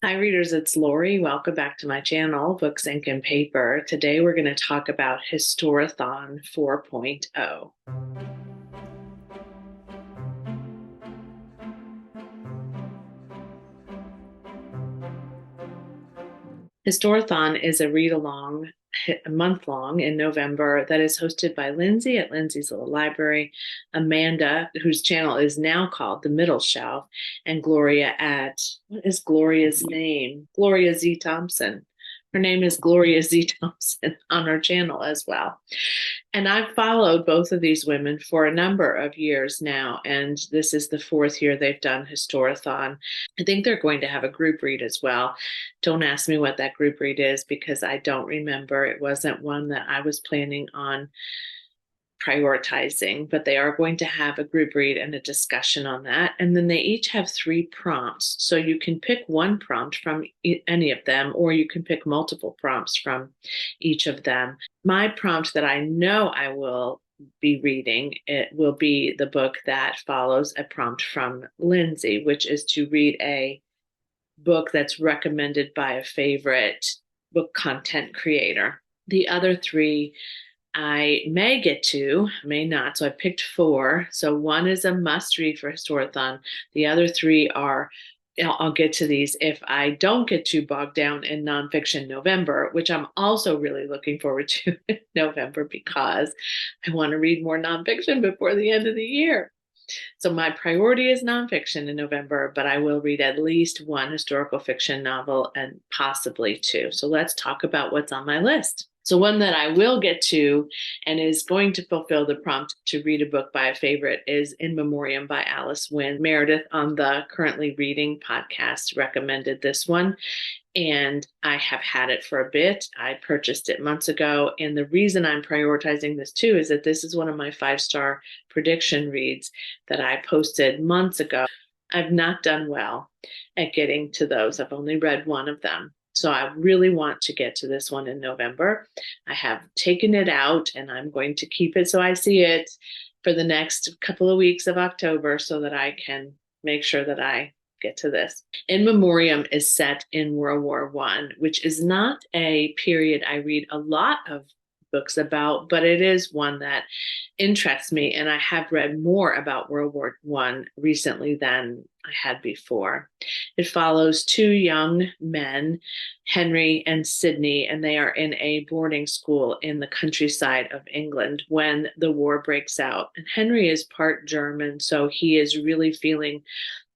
Hi readers, it's Lori. Welcome back to my channel, Books, Ink, and Paper. Today we're going to talk about Historathon 4.0. Historathon is a read-along, a month-long in November that is hosted by Lindsay at Lindsay's Little Library, Amanda, whose channel is now called The Middle Shelf, and Gloria at, what is Gloria's name? Gloria Z. Thompson. Her name is Gloria Z. Thompson on her channel as well. And I've followed both of these women for a number of years now, and this is the fourth year they've done Historathon. I think they're going to have a group read as well. Don't ask me what that group read is because I don't remember. It wasn't one that I was planning on prioritizing, but they are going to have a group read and a discussion on that. And then they each have 3 prompts. So you can pick one prompt from any of them, or you can pick multiple prompts from each of them. My prompt that I know I will be reading, it will be the book that follows a prompt from Lindsay, which is to read a book that's recommended by a favorite book content creator. The other 3 I may get to, may not. So I picked 4. So one is a must read for Historathon. The other 3 are, I'll get to these if I don't get too bogged down in nonfiction November, which I'm also really looking forward to in November because I want to read more nonfiction before the end of the year. So my priority is nonfiction in November, but I will read at least one historical fiction novel and possibly 2. So let's talk about what's on my list. So one that I will get to and is going to fulfill the prompt to read a book by a favorite is In Memorium by Alice Wynne. Meredith on the Currently Reading podcast recommended this one, and I have had it for a bit. I purchased it months ago, and the reason I'm prioritizing this too is that this is one of my 5-star prediction reads that I posted months ago. I've not done well at getting to those. I've only read one of them. So I really want to get to this one in November. I have taken it out and I'm going to keep it so I see it for the next couple of weeks of October so that I can make sure that I get to this. In Memoriam is set in World War I, which is not a period I read a lot of books about, but it is one that interests me. And I have read more about World War I recently than I had before. It follows 2 young men, Henry and Sidney, and they are in a boarding school in the countryside of England when the war breaks out. And Henry is part German, so he is really feeling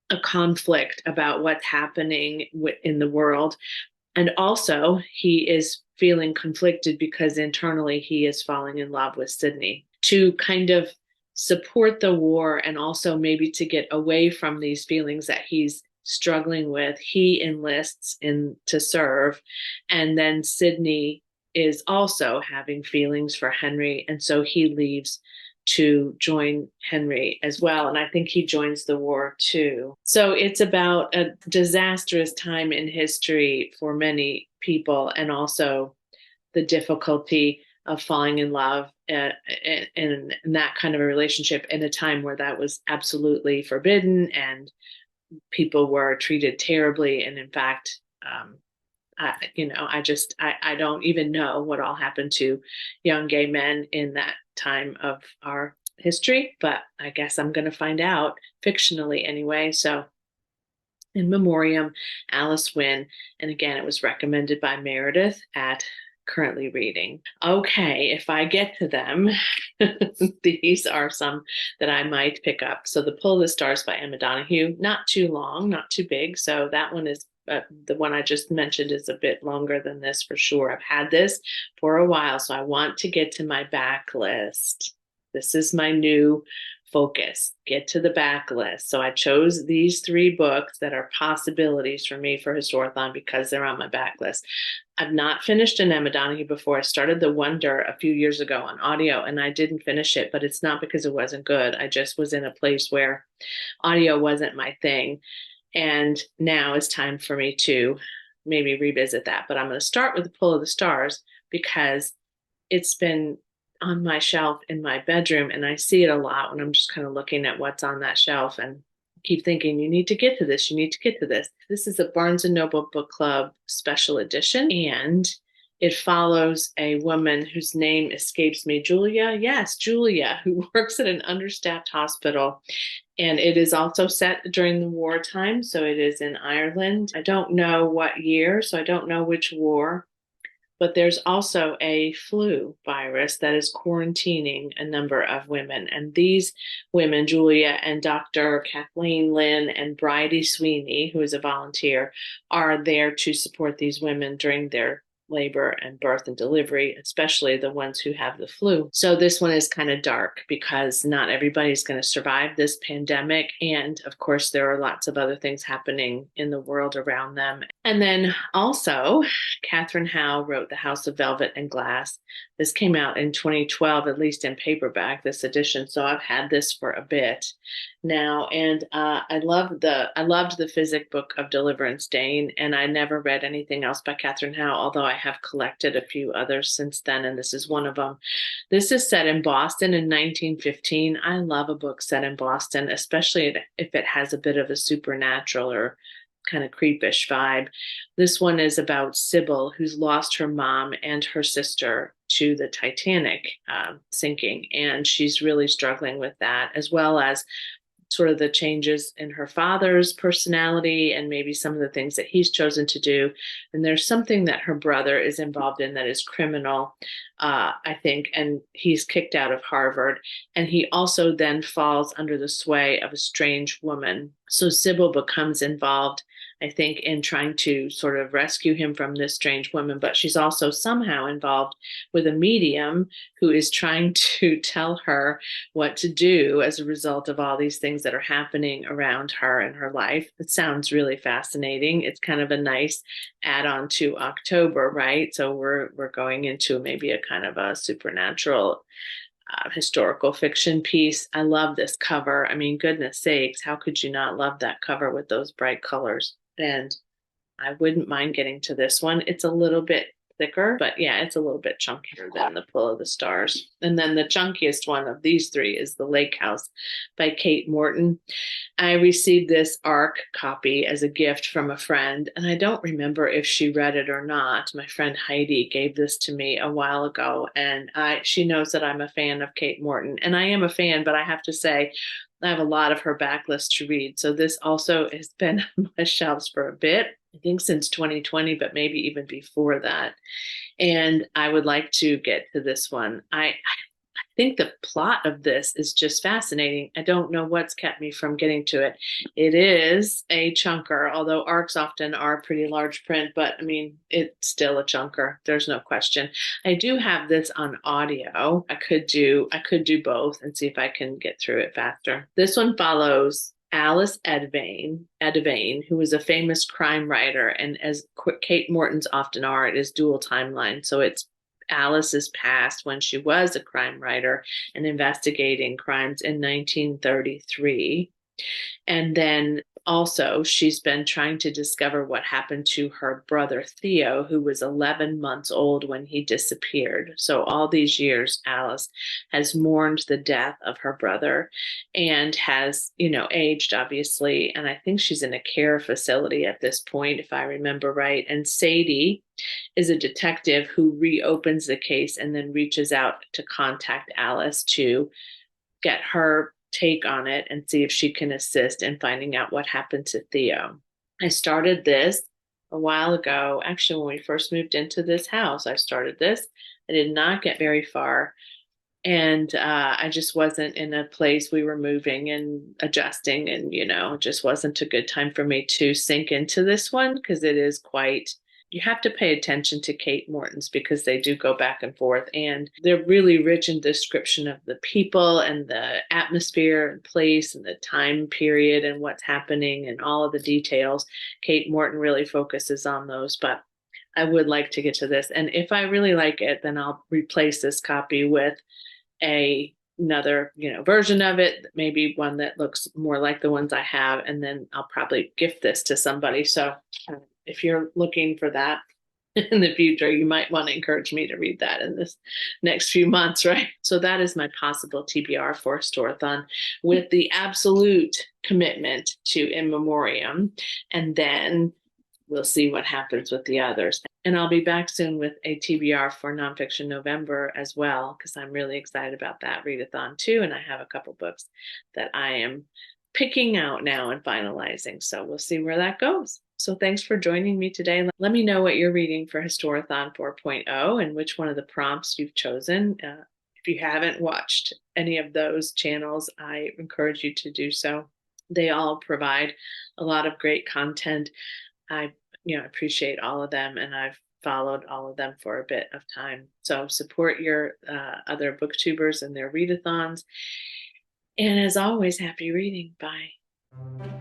a conflict about what's happening in the world. And also, he is feeling conflicted because internally he is falling in love with Sidney. To kind of support the war and also maybe to get away from these feelings that he's struggling with, he enlists in to serve. And then Sidney is also having feelings for Henry. And so he leaves to join Henry as well. And I think he joins the war too. So it's about a disastrous time in history for many people, and also the difficulty of falling in love in that kind of a relationship in a time where that was absolutely forbidden and people were treated terribly. And in fact, I don't even know what all happened to young gay men in that time of our history, but I guess I'm going to find out fictionally anyway. So In Memoriam, Alice Wynne, and again, it was recommended by Meredith at Currently Reading. Okay, if I get to them, these are some that I might pick up. So The Pull of the Stars by Emma Donoghue, not too long, not too big. So that one is the one I just mentioned is a bit longer than this for sure. I've had this for a while, so I want to get to my backlist. This is my new focus, get to the backlist. So I chose these 3 books that are possibilities for me for Historathon because they're on my backlist. I've not finished an Emma Donoghue before. I started The Wonder a few years ago on audio and I didn't finish it, but it's not because it wasn't good. I just was in a place where audio wasn't my thing. And now it's time for me to maybe revisit that. But I'm going to start with The Pull of the Stars because it's been on my shelf in my bedroom and I see it a lot when I'm just kind of looking at what's on that shelf. And keep thinking, you need to get to this, you need to get to this. This is a Barnes and Noble Book Club special edition, and it follows a woman whose name escapes me. Julia? Yes, Julia, who works at an understaffed hospital. And it is also set during the wartime. So it is in Ireland. I don't know what year, so I don't know which war. But there's also a flu virus that is quarantining a number of women. And these women, Julia and Dr. Kathleen Lynn and Bridie Sweeney, who is a volunteer, are there to support these women during their labor and birth and delivery, especially the ones who have the flu. So this one is kind of dark because not everybody's going to survive this pandemic. And of course, there are lots of other things happening in the world around them. And then also, Catherine Howe wrote The House of Velvet and Glass. This came out in 2012, at least in paperback, this edition. So I've had this for a bit now, and I loved the physic book of Deliverance Dane, and I never read anything else by Catherine Howe, although I have collected a few others since then, and this is one of them. This is set in Boston in 1915. I love a book set in Boston, especially if it has a bit of a supernatural or kind of creepish vibe. This one is about Sybil, who's lost her mom and her sister to the Titanic sinking, and she's really struggling with that, as well as sort of the changes in her father's personality and maybe some of the things that he's chosen to do. And there's something that her brother is involved in that is criminal, I think, and he's kicked out of Harvard. And he also then falls under the sway of a strange woman. So Sybil becomes involved, I think, in trying to sort of rescue him from this strange woman, but she's also somehow involved with a medium who is trying to tell her what to do as a result of all these things that are happening around her in her life. It sounds really fascinating. It's kind of a nice add-on to October, right? So we're going into maybe a kind of a supernatural historical fiction piece. I love this cover. I mean, goodness sakes, how could you not love that cover with those bright colors? And I wouldn't mind getting to this one. It's a little bit thicker, but yeah, it's a little bit chunkier than The Pull of the Stars. And then the chunkiest one of these three is The Lake House by Kate Morton. I received this ARC copy as a gift from a friend, and I don't remember if she read it or not. My friend Heidi gave this to me a while ago, and she knows that I'm a fan of Kate Morton, and I am a fan, but I have to say, I have a lot of her backlist to read. So this also has been on my shelves for a bit, I think since 2020, but maybe even before that. And I would like to get to this one. I think the plot of this is just fascinating. I don't know what's kept me from getting to it. It is a chunker, although ARCs often are pretty large print, but I mean, it's still a chunker. There's no question. I do have this on audio. I could do both and see if I can get through it faster. This one follows Alice Edvane, who was a famous crime writer, and as Kate Morton's often are, it is dual timeline. So it's Alice's past when she was a crime writer and investigating crimes in 1933. And then also, she's been trying to discover what happened to her brother Theo, who was 11 months old when he disappeared. So, all these years, Alice has mourned the death of her brother and has, aged, obviously. And I think she's in a care facility at this point, if I remember right. And Sadie is a detective who reopens the case and then reaches out to contact Alice to get her take on it and see if she can assist in finding out what happened to Theo. I started this a while ago. Actually, when we first moved into this house, I started this. I did not get very far. And I just wasn't in a place. We were moving and adjusting, and, it just wasn't a good time for me to sink into this one because it is quite. You have to pay attention to Kate Morton's because they do go back and forth, and they're really rich in description of the people and the atmosphere and place and the time period and what's happening and all of the details. Kate Morton really focuses on those, but I would like to get to this. And if I really like it, then I'll replace this copy with another version of it, maybe one that looks more like the ones I have, and then I'll probably gift this to somebody. So if you're looking for that, in the future, you might want to encourage me to read that in this next few months, right? So that is my possible TBR for Historathon, with the absolute commitment to In Memoriam. And then we'll see what happens with the others. And I'll be back soon with a TBR for Nonfiction November as well, because I'm really excited about that readathon too. And I have a couple books that I am picking out now and finalizing. So we'll see where that goes. So thanks for joining me today. Let me know what you're reading for Historathon 4.0 and which one of the prompts you've chosen. If you haven't watched any of those channels, I encourage you to do so. They all provide a lot of great content. I appreciate all of them, and I've followed all of them for a bit of time. So support your other booktubers and their readathons. And as always, happy reading. Bye.